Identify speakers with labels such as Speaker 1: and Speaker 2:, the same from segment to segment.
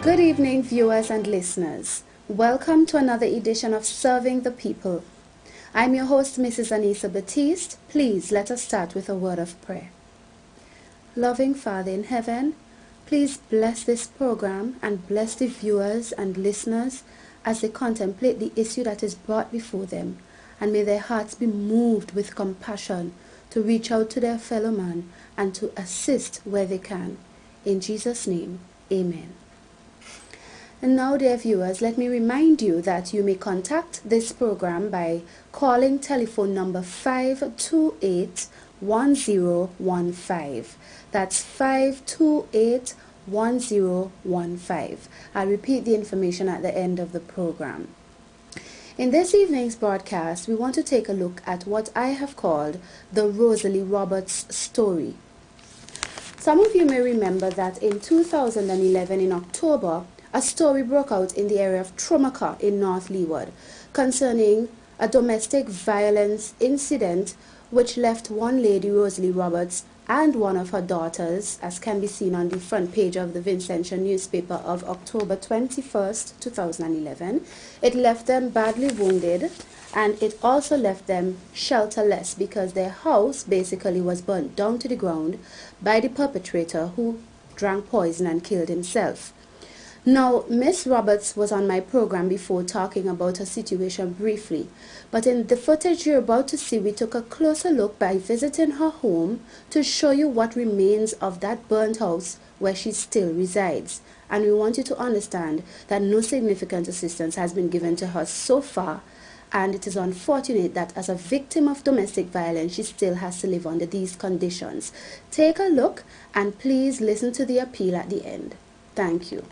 Speaker 1: Good evening, viewers and listeners. Welcome to another edition of Serving the People. I'm your host, Mrs. Anissa Batiste. Please let us start with a word of prayer. Loving Father in heaven, please bless this program and bless the viewers and listeners as they contemplate the issue that is brought before them, and may their hearts be moved with compassion to reach out to their fellow man and to assist where they can. In Jesus' name, amen. And now, dear viewers, let me remind you that you may contact this program by calling telephone number 528-1015. That's 528-1015. I'll repeat the information at the end of the program. In this evening's broadcast, we want to take a look at what I have called the Rosalie Roberts story. Some of you may remember that in 2011, in October, a story broke out in the area of Tromaca in North Leeward concerning a domestic violence incident which left one lady, Rosalie Roberts, and one of her daughters, as can be seen on the front page of the Vincentian newspaper of October 21st, 2011. It left them badly wounded, and it also left them shelterless because their house basically was burnt down to the ground by the perpetrator, who drank poison and killed himself. Now, Miss Roberts was on my program before talking about her situation briefly, but in the footage you're about to see, we took a closer look by visiting her home to show you what remains of that burnt house where she still resides. And we want you to understand that no significant assistance has been given to her so far, and it is unfortunate that as a victim of domestic violence, she still has to live under these conditions. Take a look and please listen to the appeal at the end. Thank you.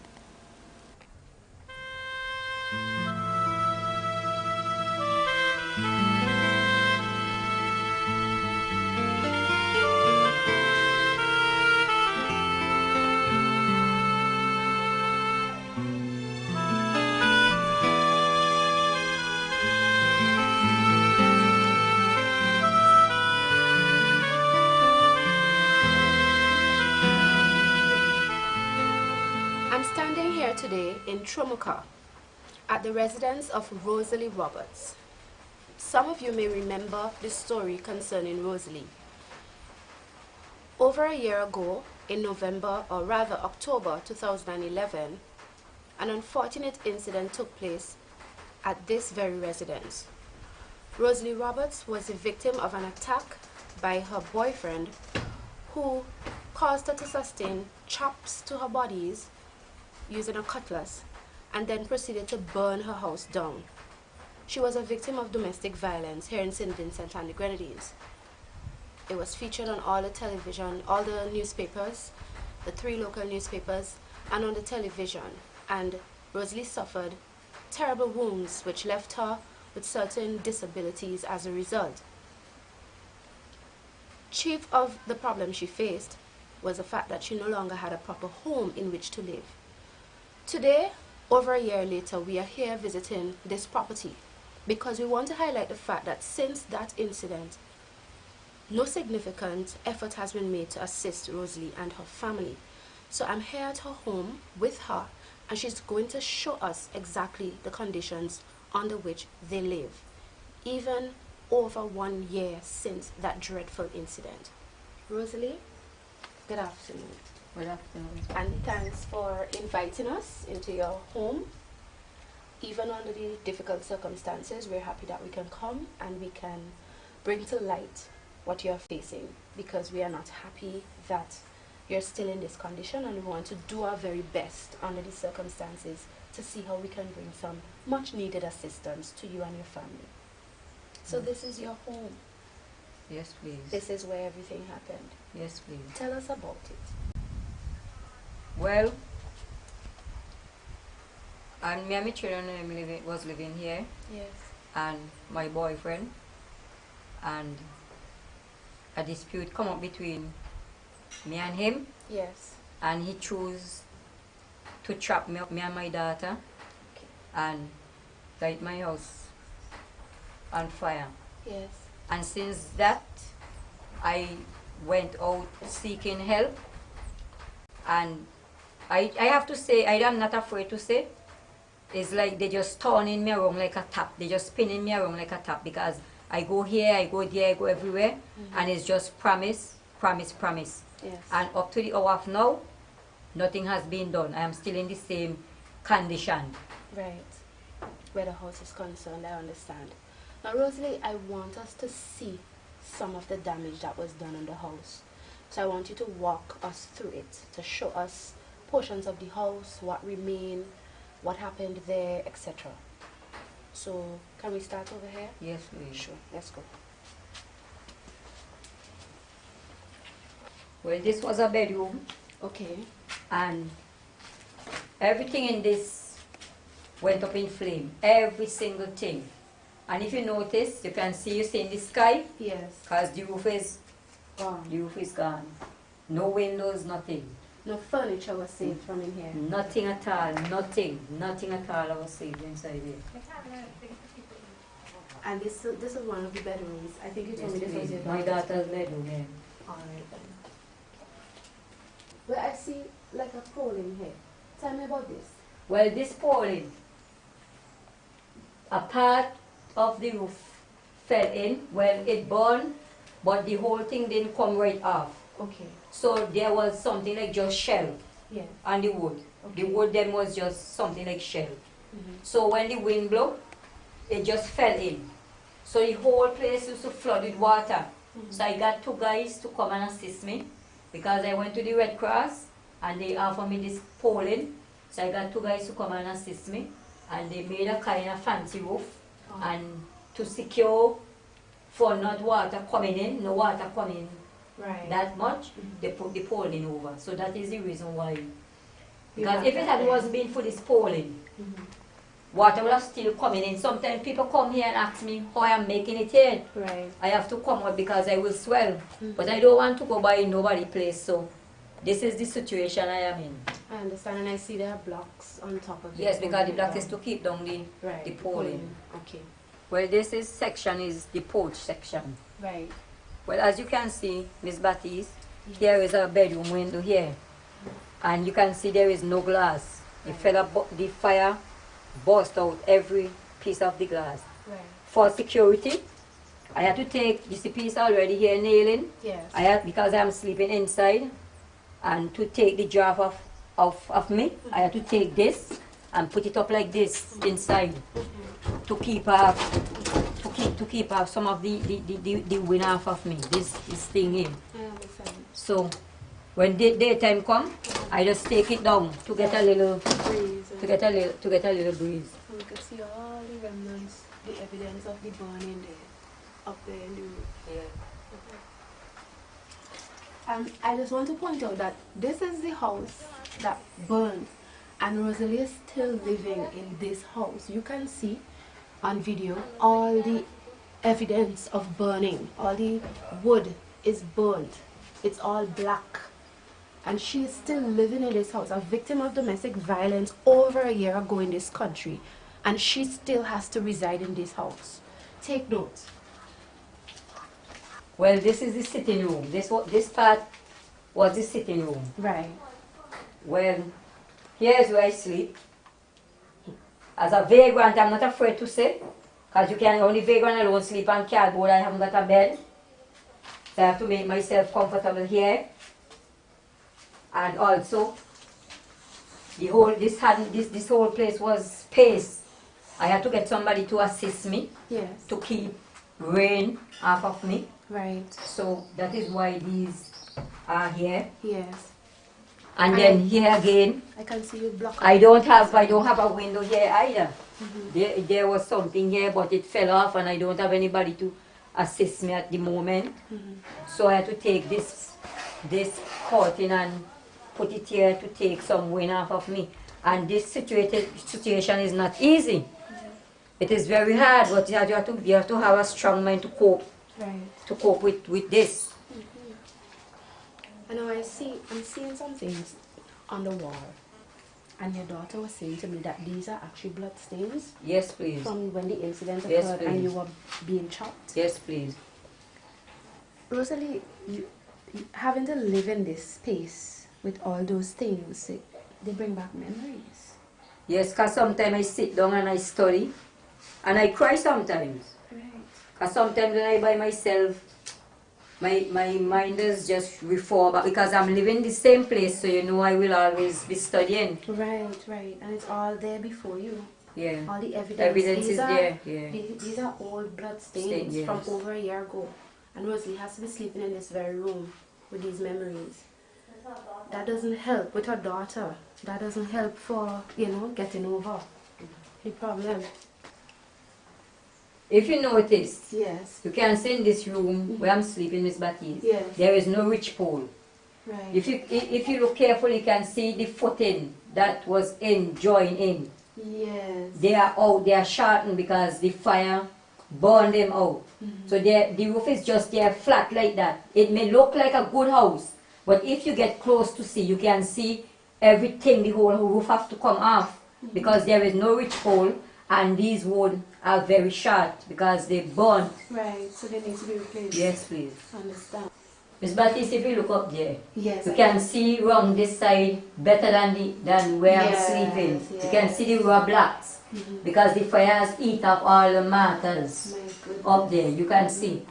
Speaker 1: I'm standing here today in Tromaca at the residence of Rosalie Roberts. Some of you may remember the story concerning Rosalie. Over a year ago, in November, or rather October 2011, an unfortunate incident took place at this very residence. Rosalie Roberts was the victim of an attack by her boyfriend, who caused her to sustain chops to her bodies using a cutlass, and then proceeded to burn her house down. She was a victim of domestic violence here in St. Vincent and the Grenadines. It was featured on all the television, all the newspapers, the 3 local newspapers, and on the television. And Rosalie suffered terrible wounds which left her with certain disabilities as a result. Chief of the problem she faced was the fact that she no longer had a proper home in which to live. Today, over a year later, we are here visiting this property because we want to highlight the fact that since that incident, no significant effort has been made to assist Rosalie and her family. So I'm here at her home with her, and she's going to show us exactly the conditions under which they live, even over 1 year since that dreadful incident. Rosalie, good afternoon.
Speaker 2: Good afternoon.
Speaker 1: And thanks for inviting us into your home. Even under the difficult circumstances, we're happy that we can come and we can bring to light what you're facing, because we are not happy that you're still in this condition, and we want to do our very best under these circumstances to see how we can bring some much needed assistance to you and your family. So this is your home.
Speaker 2: Yes, please.
Speaker 1: This is where everything happened.
Speaker 2: Yes, please.
Speaker 1: Tell us about it.
Speaker 2: Well, and me and my children was living here,
Speaker 1: Yes.
Speaker 2: and my boyfriend, and a dispute come up between me and him,
Speaker 1: Yes.
Speaker 2: and he chose to trap me and my daughter,
Speaker 1: Okay.
Speaker 2: and light my house on fire.
Speaker 1: Yes.
Speaker 2: And since that, I went out seeking help, and I have to say, I am not afraid to say, it's like they just turning me around like a tap. They just spinning me around like a tap because I go here, I go there, I go everywhere, and it's just promise, promise, promise.
Speaker 1: Yes.
Speaker 2: And up to the hour of now, nothing has been done. I am still in the same condition.
Speaker 1: Right. Where the house is concerned, I understand. Now, Rosalie, I want us to see some of the damage that was done on the house. So I want you to walk us through it, to show us portions of the house, what remained, what happened there, etc. So, can we start over here?
Speaker 2: Yes, please.
Speaker 1: Sure, let's go.
Speaker 2: Well, this was a bedroom,
Speaker 1: Okay.
Speaker 2: and everything in this went up in flame. Every single thing. And if you notice, you can see, you see in the sky,
Speaker 1: Yes.
Speaker 2: because the roof is
Speaker 1: Gone.
Speaker 2: The roof is gone. No windows, nothing.
Speaker 1: No furniture was saved from in here.
Speaker 2: Nothing at all. Nothing at all was saved inside there.
Speaker 1: And this is one of the bedrooms. I think you told me this was your
Speaker 2: My daughter's bedroom, yeah.
Speaker 1: Alright then. Well, I see like a pole in here. Tell me about this.
Speaker 2: Well, this pouring, a part of the roof fell in. Well, it burned, but the whole thing didn't come right off.
Speaker 1: Okay.
Speaker 2: So there was something like just shell
Speaker 1: Yeah.
Speaker 2: on the wood.
Speaker 1: Okay.
Speaker 2: The wood then was just something like shell.
Speaker 1: Mm-hmm.
Speaker 2: So when the wind blew, it just fell in. So the whole place used to flood with water.
Speaker 1: Mm-hmm.
Speaker 2: So I got two guys to come and assist me because I went to the Red Cross and they offered me this poling. So I got two guys to come and assist me, and they made a kind of fancy roof.
Speaker 1: Oh.
Speaker 2: And to secure for not water coming in, no water coming
Speaker 1: Right.
Speaker 2: that much,
Speaker 1: Mm-hmm.
Speaker 2: they put the poling over. So that is the reason why.
Speaker 1: You
Speaker 2: Because
Speaker 1: have
Speaker 2: if it
Speaker 1: that
Speaker 2: had
Speaker 1: there.
Speaker 2: wasn't been for this poling,
Speaker 1: Mm-hmm.
Speaker 2: water would have still coming in. Sometimes people come here and ask me how I am making it in.
Speaker 1: Right.
Speaker 2: I have to come out because I will swell.
Speaker 1: Mm-hmm.
Speaker 2: But I don't want to go by nobody place. So this is the situation I am in.
Speaker 1: I understand, and I see there are blocks on top of it.
Speaker 2: Yes, because the block is to keep down the
Speaker 1: right.
Speaker 2: the poling.
Speaker 1: Okay.
Speaker 2: Well, this is section is the porch section.
Speaker 1: Right.
Speaker 2: Well, as you can see, Miss Baptiste, here is a bedroom window here. And you can see there is no glass. The fire burst out every piece of the glass.
Speaker 1: Right.
Speaker 2: For security, I had to take this piece already here nailing.
Speaker 1: Yes.
Speaker 2: Because I am sleeping inside, and to take the draft of me, I had to take this and put it up like this inside to keep some of the wind off of me. This thing here.
Speaker 1: I understand.
Speaker 2: So when daytime come, I just take it down to get a little
Speaker 1: Breeze.
Speaker 2: to get a little breeze.
Speaker 1: And we can see all the remnants, the evidence of the burning there, up there in the roof.
Speaker 2: Yeah.
Speaker 1: And I just want to point out that this is the house that burned, and Rosalie is still living in this house. You can see on video all the evidence of burning. All the wood is burnt. It's all black. And she is still living in this house, a victim of domestic violence over a year ago in this country. And she still has to reside in this house. Take note.
Speaker 2: Well, this is the sitting room. This part was the sitting room.
Speaker 1: Right.
Speaker 2: Well, here is where I sleep. As a vagrant, I'm not afraid to say, because you can only vagrant alone sleep on cardboard. I haven't got a bed, so I have to make myself comfortable here. And also, this whole place was space. I had to get somebody to assist me.
Speaker 1: Yes.
Speaker 2: To keep rain off of me.
Speaker 1: Right.
Speaker 2: So that is why these are here.
Speaker 1: Yes.
Speaker 2: And then here again,
Speaker 1: I can see you block.
Speaker 2: I don't have a window here either.
Speaker 1: Mm-hmm.
Speaker 2: There was something here, but it fell off, and I don't have anybody to assist me at the moment.
Speaker 1: Mm-hmm.
Speaker 2: So I had to take this curtain and put it here to take some wind off of me. And this situation is not easy.
Speaker 1: Mm-hmm.
Speaker 2: It is very hard, but you have to have a strong mind to cope.
Speaker 1: Right.
Speaker 2: To cope with this.
Speaker 1: I know I'm seeing some things on the wall. And your daughter was saying to me that these are actually blood stains
Speaker 2: Yes, please.
Speaker 1: from when the incident
Speaker 2: Yes,
Speaker 1: occurred and
Speaker 2: please.
Speaker 1: you were being chopped.
Speaker 2: Yes, please.
Speaker 1: Rosalie, you having to live in this space with all those things, They bring back memories.
Speaker 2: Yes, because sometimes I sit down and I study, and I cry sometimes.
Speaker 1: Right.
Speaker 2: Because sometimes when I by myself, my mind is just reform, because I'm living the same place, so you know I will always be studying.
Speaker 1: Right, right. And it's all there before you.
Speaker 2: Yeah.
Speaker 1: All the evidence.
Speaker 2: Evidence
Speaker 1: These
Speaker 2: is
Speaker 1: are,
Speaker 2: there. Yeah.
Speaker 1: These are old blood stains
Speaker 2: Yes.
Speaker 1: from over a year ago. And Rosalie has to be sleeping in this very room with these memories. That doesn't help with her daughter. That doesn't help for, getting over the problem.
Speaker 2: If you notice,
Speaker 1: Yes.
Speaker 2: you can see in this room where I'm sleeping, Miss Batty.
Speaker 1: Yes.
Speaker 2: There is no ridge pole.
Speaker 1: Right.
Speaker 2: If you look carefully, you can see the footing that was joined in.
Speaker 1: Yes.
Speaker 2: They are out, they are shortened because the fire burned them out. So the roof is just there flat like that. It may look like a good house, but if you get close to see, you can see everything, the whole roof have to come off because there is no ridge pole, and these wood are very short because they burnt.
Speaker 1: Right, so they need to be replaced.
Speaker 2: Yes, please.
Speaker 1: Understand.
Speaker 2: Miss Baptiste, if you look up there,
Speaker 1: Yes.
Speaker 2: you can see around this side better than where I'm sleeping.
Speaker 1: Yes.
Speaker 2: You can see the raw blocks because the fire has eaten up all the markers up there. You can see.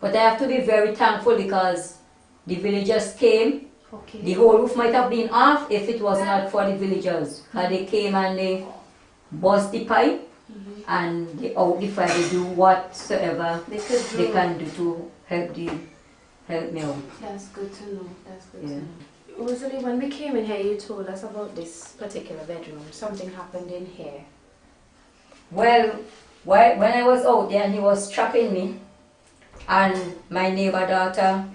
Speaker 2: But I have to be very thankful because the villagers came.
Speaker 1: Okay.
Speaker 2: The whole roof might have been off if it was not for the villagers. They came and they bust the pipe and they out the fire. They do whatsoever they can do to help me out.
Speaker 1: That's good to know. That's good
Speaker 2: Yeah.
Speaker 1: to know. Rosalie, when we came in here, you told us about this particular bedroom. Something happened in here.
Speaker 2: Well, when I was out there and he was trapping me, and my neighbor daughter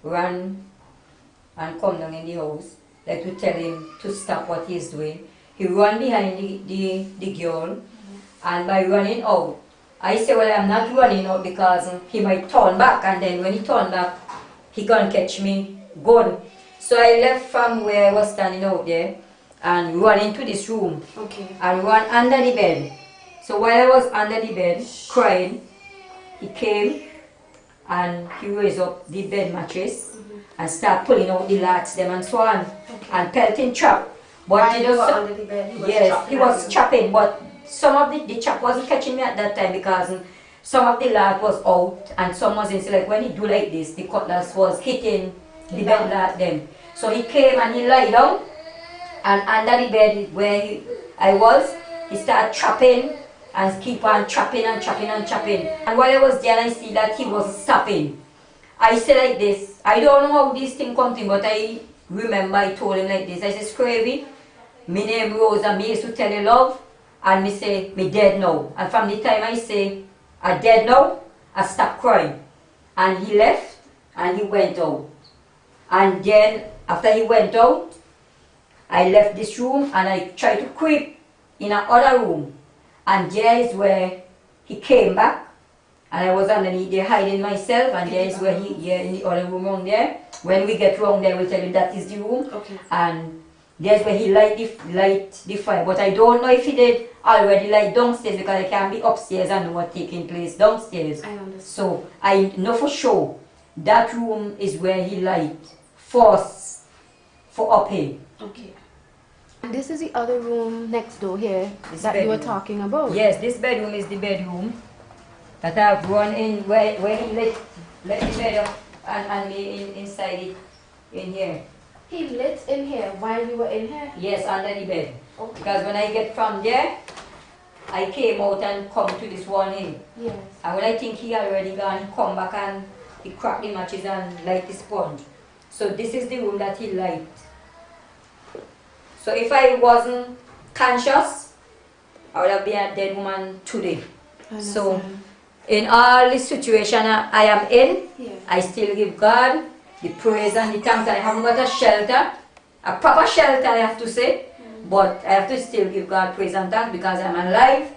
Speaker 2: ran and come down in the house, like to tell him to stop what he's doing. He ran behind the girl, and by running out, I say, well, I'm not running out because he might turn back, and then when he turned back, he gonna catch me good. So I left from where I was standing out there and ran into this room.
Speaker 1: Okay.
Speaker 2: And ran under the bed. So while I was under the bed crying, he came and he raised up the bed mattress and started pulling out the lats them and so on, and pelting trap. But
Speaker 1: While you were under the bed, he was
Speaker 2: yes, he was chopping, but some of the chop wasn't catching me at that time because some of the lat was out and some was in. So like when he do like this, the cutlass was hitting the bed lat them. So he came and he lied down, and under the bed where I was, he started chopping and keep on chopping and chopping and chopping. And while I was there, I see that he was stopping. I said like this, I don't know how this thing comes in, but I remember I told him like this. I said, Scravy, my name Rosa, me used to tell you love, and me say, me dead now. And from the time I say, I dead now, I stopped crying. And he left, and he went out. And then, after he went out, I left this room, and I tried to creep in another room. And there is where he came back, and I was underneath there hiding myself, and there is where he, in the other room around there. When we get round there, we'll tell you that is the room.
Speaker 1: Okay.
Speaker 2: And there's where he light the fire. But I don't know if he did already light downstairs because I can't be upstairs and know what's taking place downstairs.
Speaker 1: I understand.
Speaker 2: So I know for sure that room is where he light first for up here.
Speaker 1: Okay. And this is the other room next door here
Speaker 2: This
Speaker 1: that you were
Speaker 2: bedroom.
Speaker 1: talking about.
Speaker 2: Yes, this bedroom is the bedroom that I've run in where he let the bed up and me inside it in here.
Speaker 1: He lit in here while you were in here?
Speaker 2: Yes, under the bed.
Speaker 1: Okay.
Speaker 2: Because when I get from there, I came out and come to this one here.
Speaker 1: Yes.
Speaker 2: And when I think he already gone, he come back and he crack the matches and light the sponge. So this is the room that he light. So if I wasn't conscious, I would have been a dead woman today. So in all this situation I am in,
Speaker 1: yes.
Speaker 2: I still give God the praise and the thanks. I haven't got a shelter, a proper shelter I have to say, but I have to still give God praise and thanks because I'm alive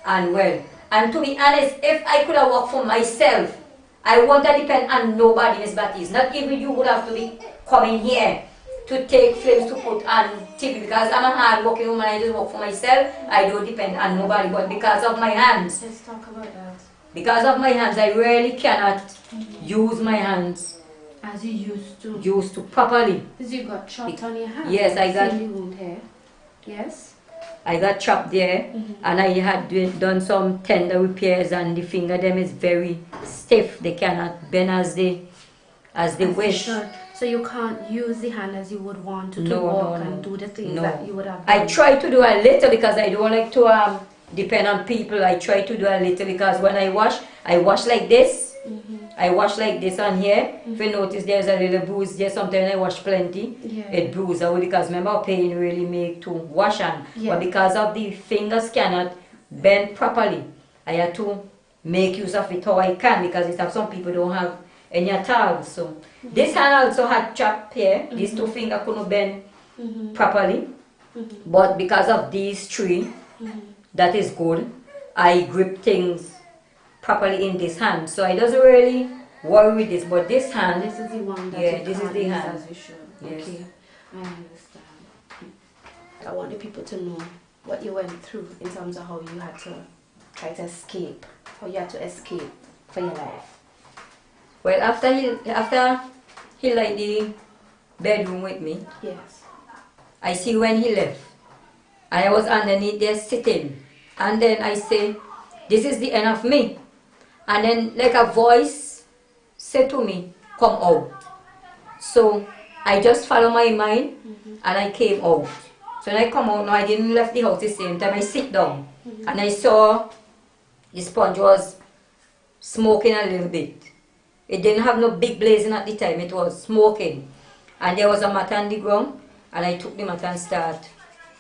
Speaker 2: and well. And to be honest, if I could have worked for myself, I won't depend on nobody, Miss Baptiste. Not even you would have to be coming here to take films to put on TV because I'm a hard working woman. I just work for myself. I don't depend on nobody, but because of my hands.
Speaker 1: Let's talk about that.
Speaker 2: Because of my hands, I really cannot use my hands
Speaker 1: As you used to?
Speaker 2: Used to properly.
Speaker 1: Because you got chopped on your hand.
Speaker 2: Yes, I got.
Speaker 1: Seen the wound here. Yes?
Speaker 2: I got chopped there, and I had done some tender repairs, and the finger them is very stiff. They cannot bend as they wish.
Speaker 1: So you can't use the hand as you would want to walk and do the things that you would have
Speaker 2: I
Speaker 1: done.
Speaker 2: try to do a little because I don't like to depend on people. I try to do a little because when I wash like this. I wash like this on here. If you notice there's a little bruise there, sometimes I wash plenty. It bruises out because remember pain really make to wash on. But because of the fingers cannot bend properly, I had to make use of it how I can because it have some people don't have any at all. So this hand also had chopped here. These two fingers couldn't bend properly. But because of these three, that is good. I grip things properly in this hand, so I doesn't really worry with this. But this hand,
Speaker 1: this is the one that
Speaker 2: this is the hand.
Speaker 1: As you should.
Speaker 2: Yes.
Speaker 1: Okay, I understand. I wanted people to know what you went through in terms of how you had to try to escape, how you had to escape for your life.
Speaker 2: Well, after he left the bedroom with me,
Speaker 1: yes,
Speaker 2: I see when he left, I was underneath there sitting, and then I say, "This is the end of me." And then like a voice said to me, "Come out." So I just follow my mind and I came out. So when I come out now, I didn't left the house the same time. I sit down and I saw the sponge was smoking a little bit. It didn't have no big blazing at the time, it was smoking. And there was a mat on the ground and I took the mat and start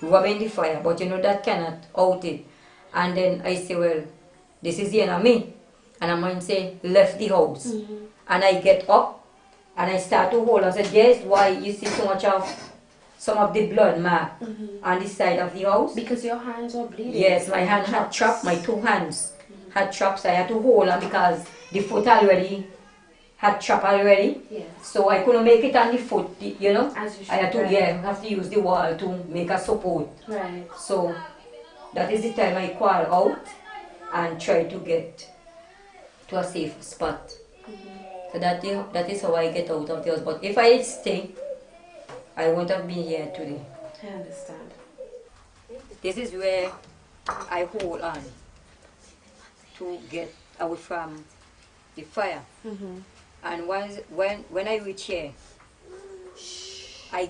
Speaker 2: rubbing the fire. But you know that cannot out it. And then I say, well, this is the end of me. And I might say, left the house. And I get up and I start to hold. I said, there's why you see so much of some of the blood mark on the side of the house.
Speaker 1: Because your hands were bleeding.
Speaker 2: Yes, my hand had chopped, my two hands had chopped, so I had to hold on because the foot already had chopped already.
Speaker 1: Yes.
Speaker 2: So I couldn't make it on the foot, you know.
Speaker 1: As you should,
Speaker 2: I had to have to use the wall to make a support.
Speaker 1: Right.
Speaker 2: So that is the time I crawl out and try to get to a safe spot. So that is how I get out of the house. But if I stay, I wouldn't have been here today.
Speaker 1: I understand.
Speaker 2: This is where I hold on to get away from the fire. And when I reach here, I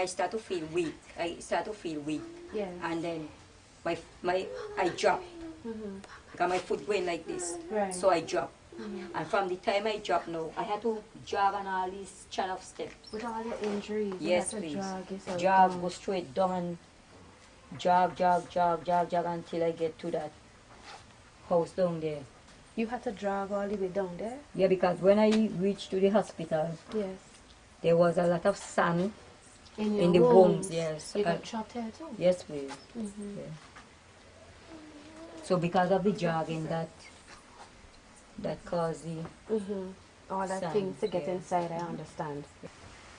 Speaker 2: start to feel weak. I start to feel weak.
Speaker 1: Yeah.
Speaker 2: And then I drop. Got my foot going like this.
Speaker 1: Right.
Speaker 2: So I drop. And from the time I drop now, I had to jog on all these chain of steps.
Speaker 1: With all your injuries,
Speaker 2: Yes,
Speaker 1: you had to
Speaker 2: please.
Speaker 1: jog,
Speaker 2: Go straight down and jog until I get to that house down there.
Speaker 1: You had to drag all the way down there?
Speaker 2: Yeah, because when I reached to the hospital,
Speaker 1: Yes.
Speaker 2: there was a lot of sand
Speaker 1: In
Speaker 2: the
Speaker 1: wounds,
Speaker 2: bones. Yes.
Speaker 1: You got chopped here too?
Speaker 2: Yes, please. Yeah. So because of the jogging, that caused the
Speaker 1: All that
Speaker 2: sand,
Speaker 1: things to get inside, I understand.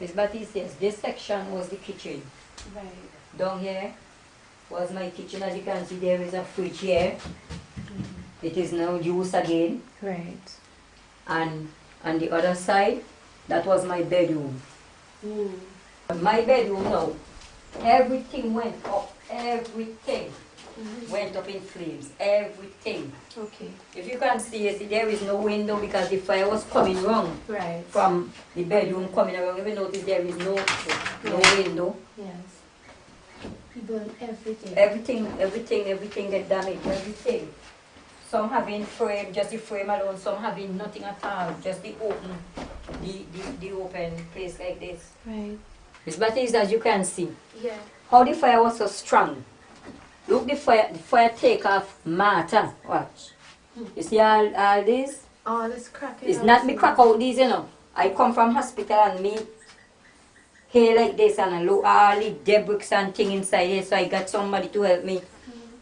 Speaker 2: Miss Batty says this section was the kitchen.
Speaker 1: Right.
Speaker 2: Down here was my kitchen. As you can see, there is a fridge here. It is now used again.
Speaker 1: Right.
Speaker 2: And on the other side, that was my bedroom. My bedroom now, everything went up. Everything went up in flames. Everything.
Speaker 1: Okay.
Speaker 2: If you can see, there is no window because the fire was coming wrong.
Speaker 1: Right.
Speaker 2: From the bedroom coming around. If you notice, there is no window.
Speaker 1: Yes. You burned everything.
Speaker 2: Everything get damaged. Everything. Some having frame, just the frame alone. Some having nothing at all. Just the open place like this.
Speaker 1: Right.
Speaker 2: Miss Batty is as you can see.
Speaker 1: Yeah.
Speaker 2: How the fire was so strong. Look, the fire take off matter. Watch. You see all this?
Speaker 1: All this cracking.
Speaker 2: It's not me crack out these, you know. I come from hospital and me hair like this and I look all the debris and thing inside here, so I got somebody to help me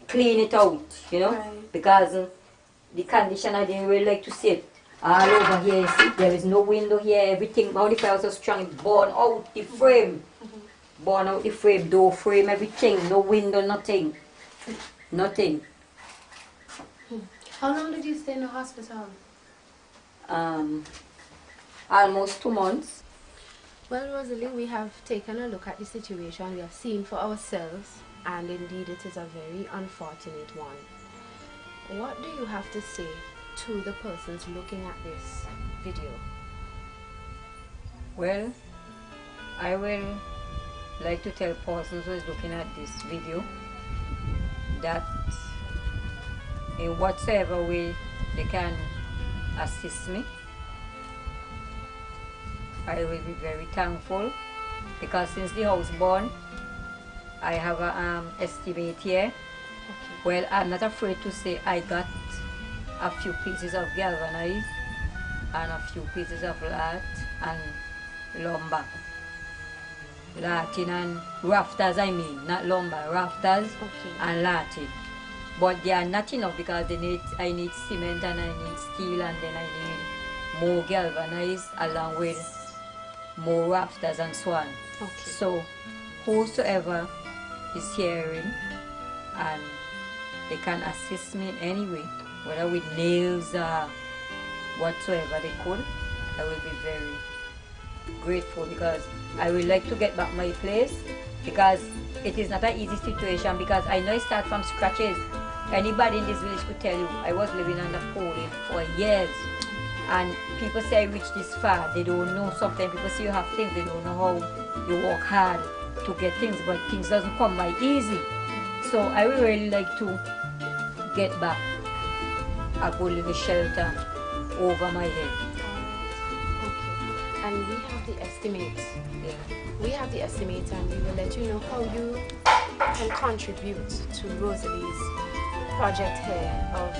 Speaker 2: clean it out, you know.
Speaker 1: Right.
Speaker 2: Because the condition I didn't really like to sit. All over here, you see, there is no window here, everything, how the fire was so strong, it burned out the frame. Burned out the frame, door frame, everything, no window, nothing. Nothing.
Speaker 1: How long did you stay in the hospital?
Speaker 2: I almost 2 months.
Speaker 1: Well, Rosalie, we have taken a look at the situation. We have seen for ourselves, and indeed it is a very unfortunate one. What do you have to say to the persons looking at this video?
Speaker 2: Well, I will like to tell persons who is looking at this video that in whatsoever way they can assist me, I will be very thankful, because since the house born, I have a estimate here.
Speaker 1: Okay.
Speaker 2: Well, I'm not afraid to say I got a few pieces of galvanized and a few pieces of lat and lumber. Latin and rafters, I mean, not lumber, rafters and latin. But they are not enough, because I need cement and I need steel, and then I need more galvanized along with more rafters and so on.
Speaker 1: Okay.
Speaker 2: So whosoever is hearing and they can assist me in any way, whether with nails or whatsoever they could, I will be very grateful, because I would like to get back my place, because it is not an easy situation, because I know I start from scratches. Anybody in this village could tell you I was living under Poland for years, and people say I reached this far. They don't know. Sometimes people say you have things, they don't know how you work hard to get things, but things doesn't come by easy. So I would really like to get back a good little shelter over my head.
Speaker 1: Okay. And we have the estimates.
Speaker 2: Yeah.
Speaker 1: We have the estimates, and we will let you know how you can contribute to Rosalie's project here of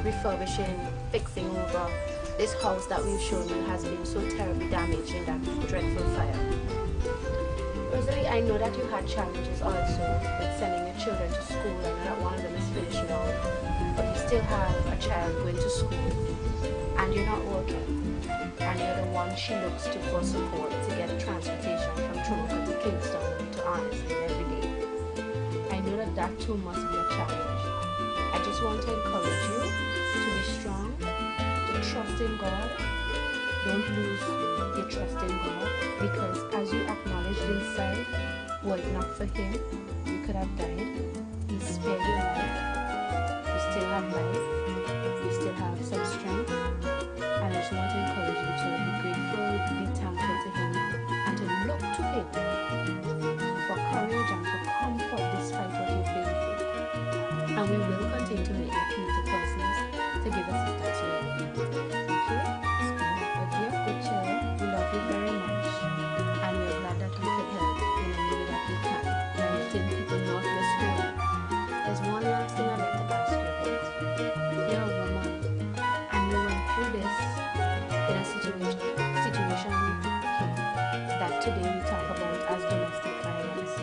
Speaker 1: refurbishing, fixing over this house that we've shown you has been so terribly damaged in that dreadful fire. Rosalie, I know that you had challenges also with sending your children to school. I know that one of them is finished now, but you still have a child going to school, and you're not working, and you're the one she looks to for support to get transportation from Toronto to Kingston to Arlington every day. I know that that too must be a challenge. I just want to encourage you to be strong, to trust in God. Don't lose your trust in God, because as you acknowledged inside, were it not for Him, you could have died. He spared your life. You still have life. You still have some strength. And I just want to encourage you to be grateful, be thankful to Him, and to look to Him for courage and for comfort despite what you've been through. And we will continue to make appeal to persons to give assistance to you. Okay? But be of good cheer. We love you very much. And we're glad that we could help in any way that we can. By letting people know of your story. There's one last thing I'd like to ask you about. You're a woman, and you went through this in a situation that today we talk about as domestic violence.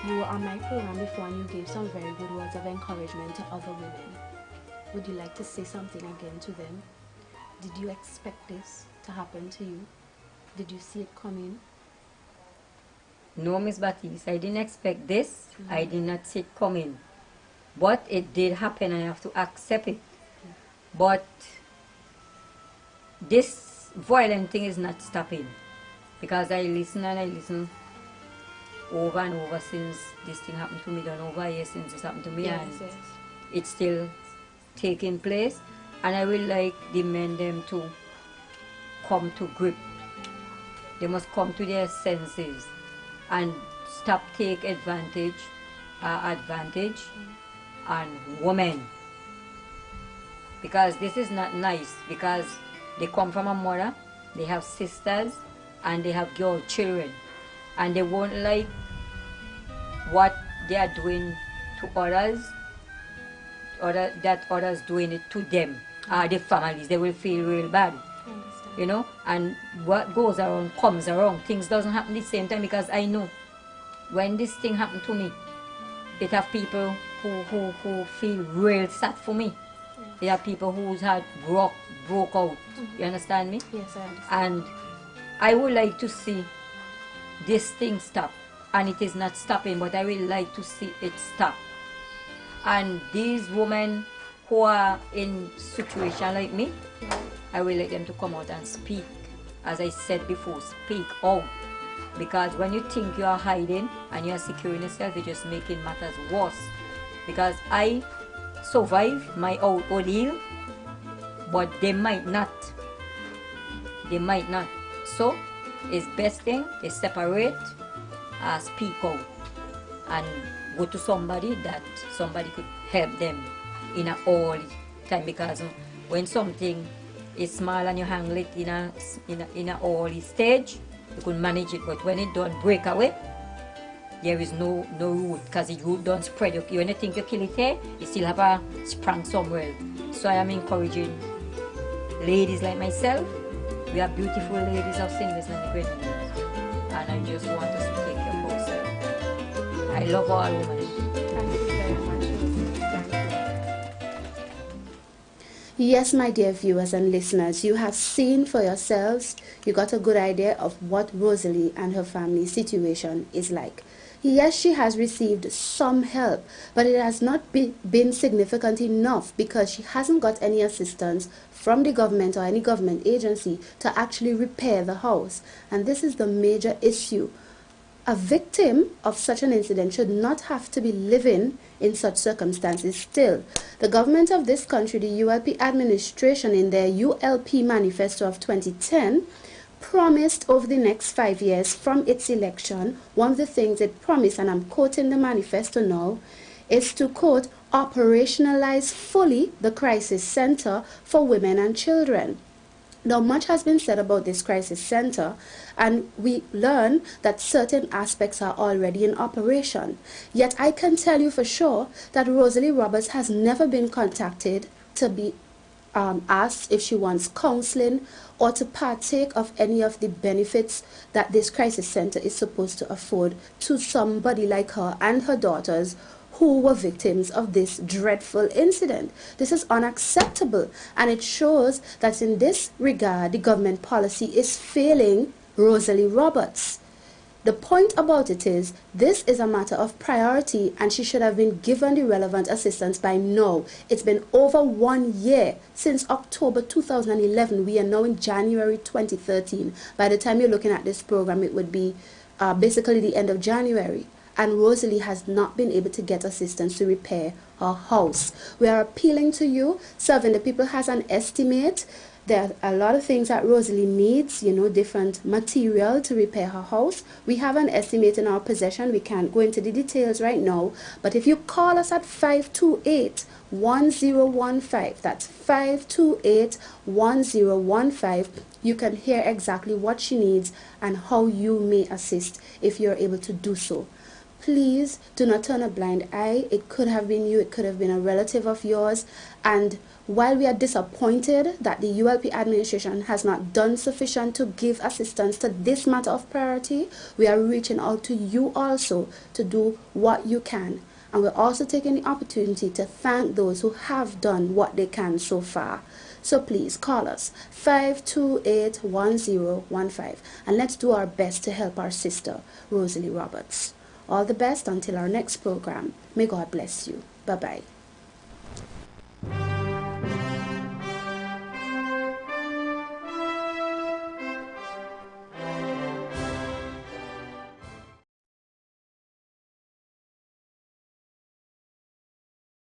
Speaker 1: You were on my program before, and you gave some very good words of encouragement to other women. Would you like to say something again to them? Did you expect this to happen to you? Did you see it coming?
Speaker 2: No, Miss Baptiste, I didn't expect this. I did not see it coming. But it did happen. I have to accept it. But this violent thing is not stopping, because I listen and I listen over and over since this thing happened to me, done over years since this happened to me,
Speaker 1: Yes,
Speaker 2: and
Speaker 1: yes.
Speaker 2: it's still taking place. And I will like the men them to come to grip. They must come to their senses and stop take advantage on women, because this is not nice, because they come from a mother, they have sisters, and they have girl children, and they won't like what they are doing to others, that others doing it to them, their families. They will feel real bad, you know. And what goes around comes around. Things doesn't happen at the same time, because I know when this thing happened to me, it have people who feel real sad for me. There are people whose heart broke out. You understand me?
Speaker 1: Yes, I understand.
Speaker 2: And I would like to see this thing stop. And it is not stopping, but I would like to see it stop. And these women who are in situation like me, I will let them to come out and speak. As I said before, speak out. Because when you think you are hiding and you are securing yourself, you're just making matters worse. Because I survived my ordeal, but they might not. They might not. So, it's best thing is separate, speak out, and go to somebody that somebody could help them in a all time. Because when something is small and you handle it in a early stage, you could manage it. But when it don't break away, there is no root, because the root don't spread. When you think you kill it here, you still have a sprang somewhere. So I am encouraging ladies like myself. We are beautiful ladies of singles and great news, and I just want us to take care of ourselves. I love all women.
Speaker 1: Thank you very much, Rosie. Thank you. Yes, my dear viewers and listeners, you have seen for yourselves. You got a good idea of what Rosalie and her family's situation is like. Yes, she has received some help, but it has not been significant enough, because she hasn't got any assistance from the government or any government agency to actually repair the house. And this is the major issue. A victim of such an incident should not have to be living in such circumstances still. The government of this country, the ULP administration, in their ULP manifesto of 2010, promised over the next 5 years from its election, one of the things it promised, and I'm quoting the manifesto now, is to, quote, operationalize fully the crisis center for women and children. Now, much has been said about this crisis center, and we learn that certain aspects are already in operation. Yet I can tell you for sure that Rosalie Roberts has never been contacted to be asked if she wants counseling or to partake of any of the benefits that this crisis center is supposed to afford to somebody like her and her daughters who were victims of this dreadful incident. This is unacceptable, and it shows that in this regard the government policy is failing Rosalie Roberts. The point about it is, this is a matter of priority, and she should have been given the relevant assistance by now. It's been over 1 year since October 2011. We are now in January 2013. By the time you're looking at this program, it would be basically the end of January. And Rosalie has not been able to get assistance to repair her house. We are appealing to you. Serving the People has an estimate. There are a lot of things that Rosalie needs, different material to repair her house. We have an estimate in our possession. We can't go into the details right now. But if you call us at 528-1015, that's 528-1015, you can hear exactly what she needs and how you may assist if you're able to do so. Please do not turn a blind eye. It could have been you. It could have been a relative of yours. And while we are disappointed that the ULP administration has not done sufficient to give assistance to this matter of priority, we are reaching out to you also to do what you can. And we're also taking the opportunity to thank those who have done what they can so far. So please call us 528-1015, and let's do our best to help our sister, Rosalie Roberts. All the best until our next program. May God bless you. Bye-bye.